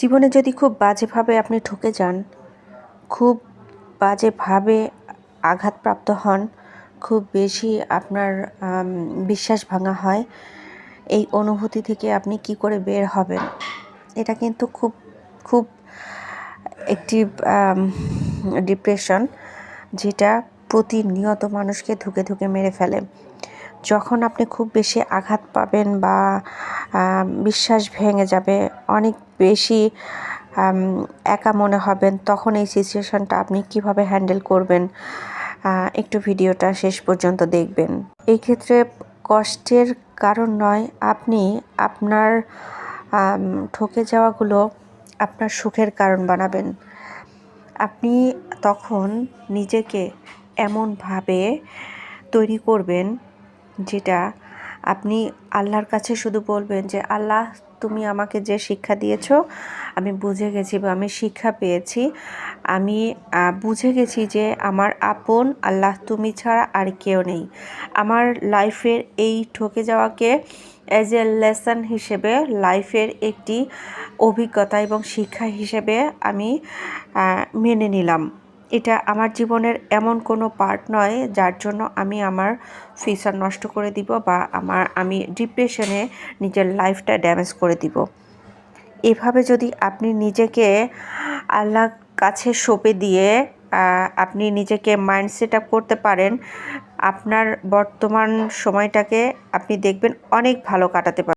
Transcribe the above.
জীবনে যদি খুব বাজেভাবে আপনি ঠকে যান, খুব বাজেভাবে আঘাতপ্রাপ্ত হন, খুব বেশি আপনার বিশ্বাস ভাঙা হয়, এই অনুভূতি থেকে আপনি কি করে বের হবেন? এটা কিন্তু খুব খুব একটি ডিপ্রেশন, যেটা প্রতিনিয়ত মানুষকে ধুকে ধুকে মেরে ফেলে। যখন আপনি খুব বেশি আঘাত পাবেন বা বিশ্বাস ভেঙে যাবে, অনেক বেশি একা মনে হবেন, তখন এই সিচুয়েশনটা আপনি কিভাবে হ্যান্ডেল করবেন, একটু ভিডিওটা শেষ পর্যন্ত দেখবেন। এই ক্ষেত্রে কষ্টের কারণ নয়, আপনি আপনার ঠকে যাওয়াগুলো আপনার সুখের কারণ বানাবেন। আপনি তখন নিজেকে এমনভাবে তৈরি করবেন যেটা আপনি আল্লাহর কাছে শুধু বলবেন যে, আল্লাহ, তুমি আমাকে যে শিক্ষা দিয়েছ আমি বুঝে গেছি বা আমি শিক্ষা পেয়েছি। আমি বুঝে গেছি যে আমার আপন আল্লাহ তুমি ছাড়া আর কেউ নেই। আমার লাইফের এই ঠকে যাওয়াকে অ্যাজ এ লেসন হিসেবে, লাইফের একটি অভিজ্ঞতা এবং শিক্ষা হিসেবে আমি মেনে নিলাম। এটা আমার জীবনের এমন কোনো পার্ট নয় যার জন্য আমি আমার ফিউচার নষ্ট করে দিব বা আমি ডিপ্রেশনে নিজের লাইফটা ড্যামেজ করে দিব। এভাবে যদি আপনি নিজেকে আল্লাহর কাছে সঁপে দিয়ে আপনি নিজেকে মাইন্ড সেট আপ করতে পারেন, আপনার বর্তমান সময়টাকে আপনি দেখবেন অনেক ভালো কাটাতে পারেন।